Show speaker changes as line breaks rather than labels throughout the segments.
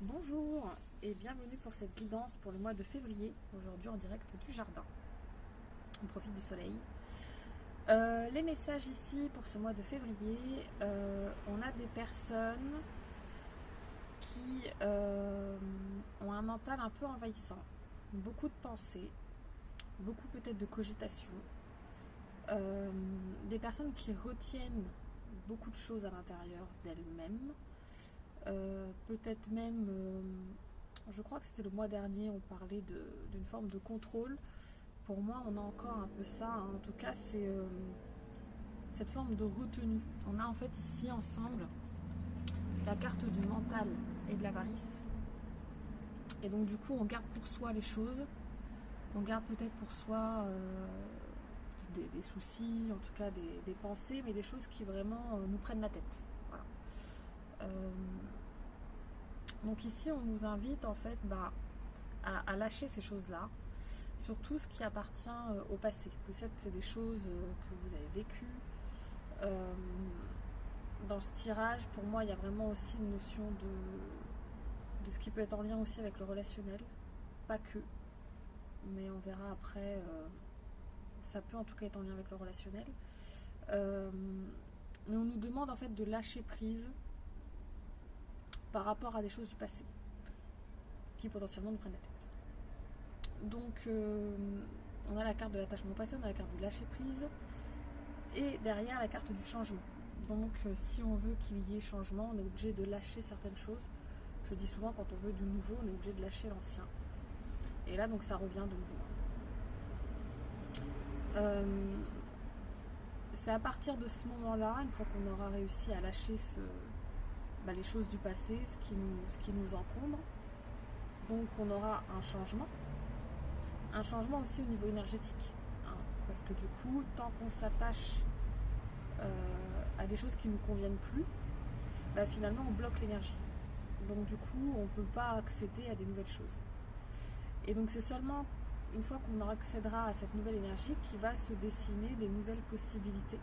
Bonjour et bienvenue pour cette guidance pour le mois de février, aujourd'hui en direct du jardin. On profite du soleil. Les messages ici pour ce mois de février, on a des personnes qui ont un mental un peu envahissant, beaucoup de pensées, beaucoup peut-être de cogitation, des personnes qui retiennent beaucoup de choses à l'intérieur d'elles-mêmes. Peut-être même, je crois que c'était le mois dernier, on parlait d'une forme de contrôle. Pour moi, on a encore un peu ça, hein. En tout cas, c'est cette forme de retenue. On a en fait ici ensemble la carte du mental et de l'avarice. Et donc du coup, on garde pour soi les choses. On garde peut-être pour soi des soucis, en tout cas des pensées, mais des choses qui vraiment nous prennent la tête. Voilà. Donc ici, on nous invite en fait à lâcher ces choses-là, surtout ce qui appartient au passé. Peut-être c'est des choses que vous avez vécues. Dans ce tirage, pour moi, il y a vraiment aussi une notion de ce qui peut être en lien aussi avec le relationnel. Pas que, mais on verra après. Ça peut en tout cas être en lien avec le relationnel. Mais on nous demande en fait de lâcher prise par rapport à des choses du passé qui potentiellement nous prennent la tête. Donc on a la carte de l'attachement au passé, on a la carte du lâcher prise et derrière la carte du changement. Donc si on veut qu'il y ait changement, on est obligé de lâcher certaines choses. Je dis souvent, quand on veut du nouveau, on est obligé de lâcher l'ancien. Et là donc ça revient de nouveau. C'est à partir de ce moment-là, une fois qu'on aura réussi à lâcher les choses du passé, ce qui nous encombre, donc on aura un changement aussi au niveau énergétique, hein, parce que du coup, tant qu'on s'attache à des choses qui ne nous conviennent plus, finalement on bloque l'énergie. Donc du coup, on ne peut pas accéder à des nouvelles choses. Et donc c'est seulement une fois qu'on accédera à cette nouvelle énergie qu'il va se dessiner des nouvelles possibilités.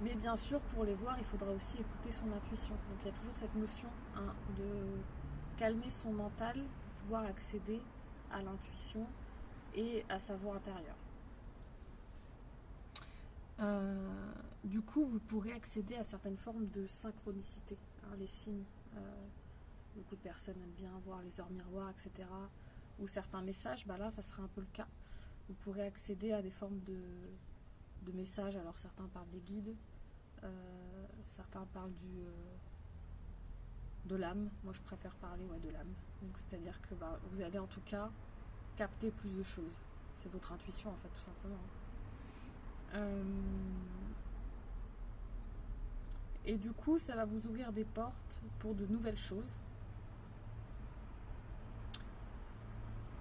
Mais bien sûr, pour les voir, il faudra aussi écouter son intuition. Donc il y a toujours cette notion, hein, de calmer son mental pour pouvoir accéder à l'intuition et à sa voix intérieure. Du coup, vous pourrez accéder à certaines formes de synchronicité, hein, les signes. Beaucoup de personnes aiment bien voir les heures miroirs, etc. Ou certains messages, là, ça sera un peu le cas. Vous pourrez accéder à des formes de messages. Alors certains parlent des guides, certains parlent de l'âme. Moi, je préfère parler de l'âme. Donc, c'est-à-dire que vous allez en tout cas capter plus de choses. C'est votre intuition, en fait, tout simplement. Et du coup, ça va vous ouvrir des portes pour de nouvelles choses.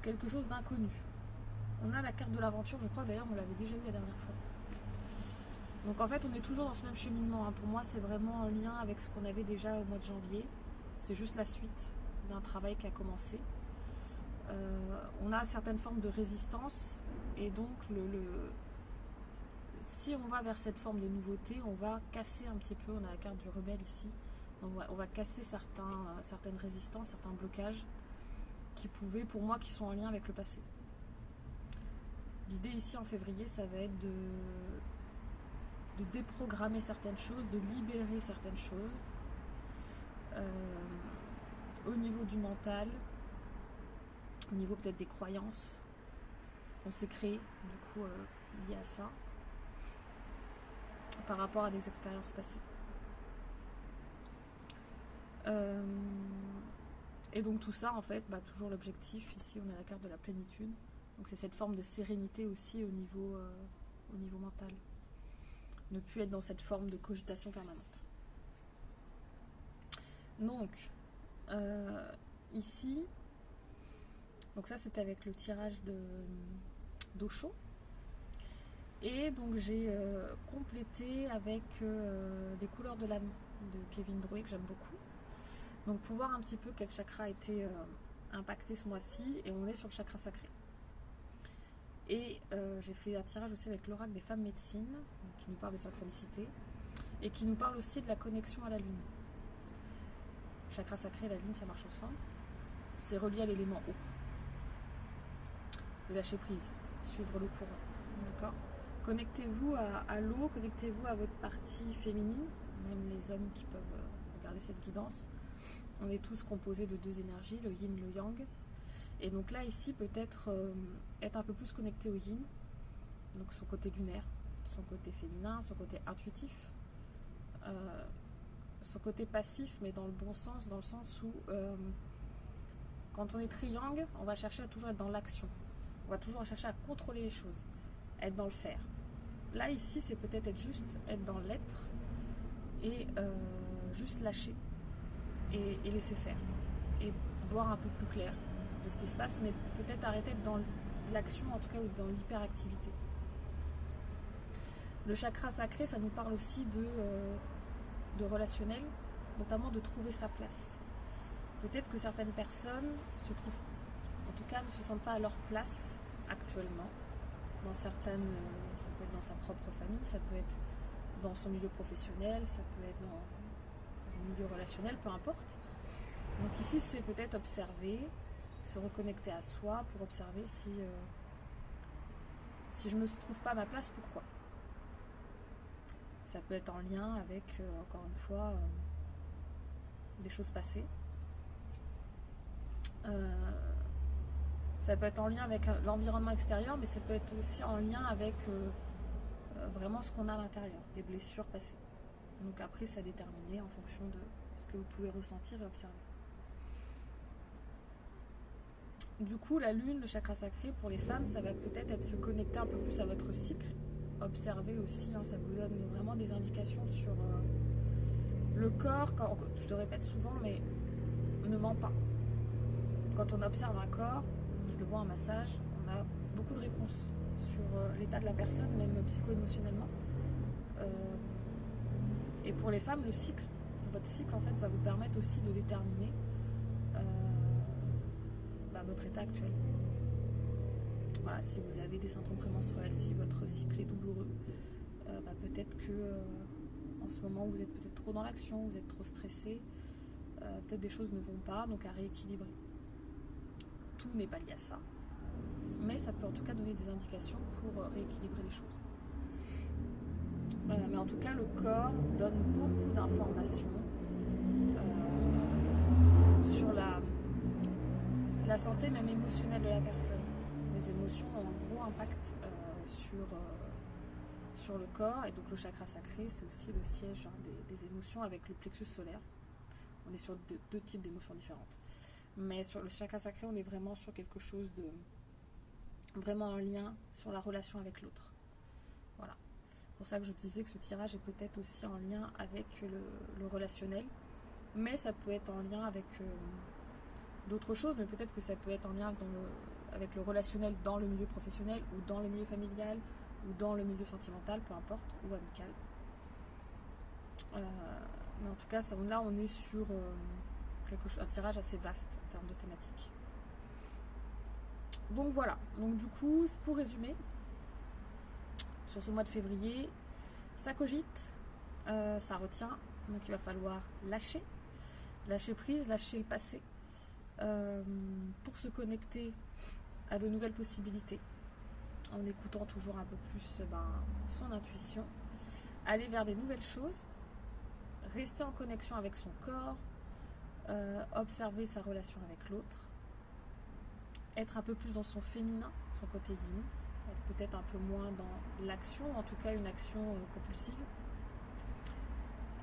Quelque chose d'inconnu. On a la carte de l'aventure, je crois d'ailleurs, on l'avait déjà eu la dernière fois. Donc en fait, on est toujours dans ce même cheminement, hein. Pour moi, c'est vraiment en lien avec ce qu'on avait déjà au mois de janvier. C'est juste la suite d'un travail qui a commencé. On a certaines formes de résistance, et donc si on va vers cette forme de nouveauté, on va casser un petit peu. On a la carte du rebelle ici. On va casser certaines résistances, certains blocages qui sont en lien avec le passé. L'idée ici en février, ça va être de déprogrammer certaines choses, de libérer certaines choses au niveau du mental, au niveau peut-être des croyances qu'on s'est créées, du coup, liées à ça, par rapport à des expériences passées. Et donc tout ça, en fait, toujours l'objectif, ici on a la carte de la plénitude, donc c'est cette forme de sérénité aussi au niveau mental. Ne plus être dans cette forme de cogitation permanente. Donc, ici, donc ça c'était avec le tirage d'Osho. Et donc j'ai complété avec les couleurs de l'âme de Kevin Drouet, que j'aime beaucoup. Donc pour voir un petit peu quel chakra a été impacté ce mois-ci, et on est sur le chakra sacré. Et j'ai fait un tirage aussi avec l'oracle des femmes médecines, qui nous parle des synchronicités, et qui nous parle aussi de la connexion à la lune. chakra sacré et la lune, ça marche ensemble. C'est relié à l'élément eau. De lâcher prise, suivre le courant. D'accord? Connectez-vous à l'eau, connectez-vous à votre partie féminine, même les hommes qui peuvent regarder cette guidance. On est tous composés de deux énergies, le yin, le yang. Et donc là, ici, peut-être être un peu plus connecté au yin, donc son côté lunaire, son côté féminin, son côté intuitif, son côté passif, mais dans le bon sens, dans le sens où quand on est triangle, on va chercher à toujours être dans l'action. On va toujours chercher à contrôler les choses, être dans le faire. Là, ici, c'est peut-être être dans l'être et juste lâcher et laisser faire. Et voir un peu plus clair de ce qui se passe, mais peut-être arrêter d'être dans l'action, en tout cas, ou dans l'hyperactivité. Le chakra sacré, ça nous parle aussi de relationnel, notamment de trouver sa place. Peut-être que certaines personnes se trouvent, en tout cas, ne se sentent pas à leur place actuellement. Ça peut être dans sa propre famille, ça peut être dans son milieu professionnel, ça peut être dans le milieu relationnel, peu importe. Donc ici, c'est peut-être observer, se reconnecter à soi pour observer si je ne me trouve pas à ma place, pourquoi. Ça peut être en lien avec, encore une fois, des choses passées. Ça peut être en lien avec l'environnement extérieur, mais ça peut être aussi en lien avec vraiment ce qu'on a à l'intérieur, des blessures passées. Donc après, c'est à déterminer en fonction de ce que vous pouvez ressentir et observer. Du coup, la lune, le chakra sacré, pour les femmes, ça va peut-être être se connecter un peu plus à votre cycle. Observer aussi, ça vous donne vraiment des indications sur le corps. Je le répète souvent, mais ne ment pas. Quand on observe un corps, je le vois en massage, on a beaucoup de réponses sur l'état de la personne, même psycho-émotionnellement. Et pour les femmes, votre cycle en fait va vous permettre aussi de déterminer votre état actuel. Voilà, si vous avez des symptômes prémenstruels, si votre cycle est douloureux, peut-être que en ce moment vous êtes peut-être trop dans l'action, vous êtes trop stressé, peut-être des choses ne vont pas, donc à rééquilibrer. Tout n'est pas lié à ça, mais ça peut en tout cas donner des indications pour rééquilibrer les choses. Mais en tout cas, le corps donne beaucoup d'informations sur la santé même émotionnelle de la personne. Les émotions ont un gros impact sur le corps, et donc le chakra sacré, c'est aussi le siège des émotions avec le plexus solaire. On est sur deux types d'émotions différentes. Mais sur le chakra sacré, on est vraiment sur quelque chose de vraiment en lien sur la relation avec l'autre. Voilà. C'est pour ça que je disais que ce tirage est peut-être aussi en lien avec le relationnel, mais ça peut être en lien avec d'autres choses, mais peut-être que ça peut être en lien avec le relationnel dans le milieu professionnel, ou dans le milieu familial, ou dans le milieu sentimental, peu importe, ou amical. Mais en tout cas, là on est sur un tirage assez vaste en termes de thématique. Donc voilà, donc du coup, pour résumer, sur ce mois de février, ça cogite, ça retient, donc il va falloir lâcher prise, lâcher le passé, pour se connecter à de nouvelles possibilités, en écoutant toujours un peu plus son intuition, aller vers des nouvelles choses, rester en connexion avec son corps, observer sa relation avec l'autre, être un peu plus dans son féminin, son côté yin, être peut-être un peu moins dans l'action, en tout cas une action compulsive,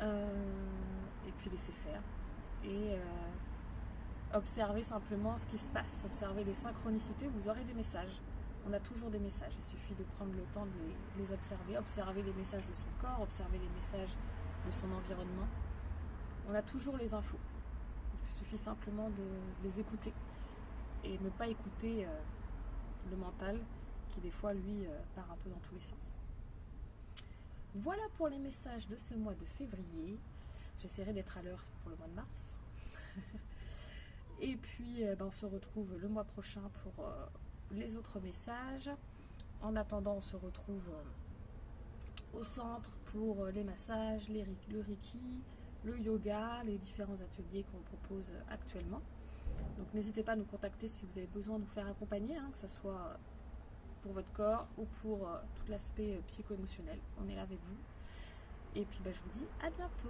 et puis laisser faire, et observer simplement ce qui se passe, observer les synchronicités. Vous aurez des messages, on a toujours des messages, il suffit de prendre le temps de les observer les messages de son corps, observer les messages de son environnement. On a toujours les infos, il suffit simplement de les écouter et ne pas écouter le mental qui des fois lui part un peu dans tous les sens. Voilà pour les messages de ce mois de février. J'essaierai d'être à l'heure pour le mois de mars. Et puis on se retrouve le mois prochain pour les autres messages. En attendant, on se retrouve au centre pour les massages, le Reiki, le yoga, les différents ateliers qu'on propose actuellement. Donc n'hésitez pas à nous contacter si vous avez besoin de vous faire accompagner, que ce soit pour votre corps ou pour tout l'aspect psycho-émotionnel. On est là avec vous. Et puis je vous dis à bientôt.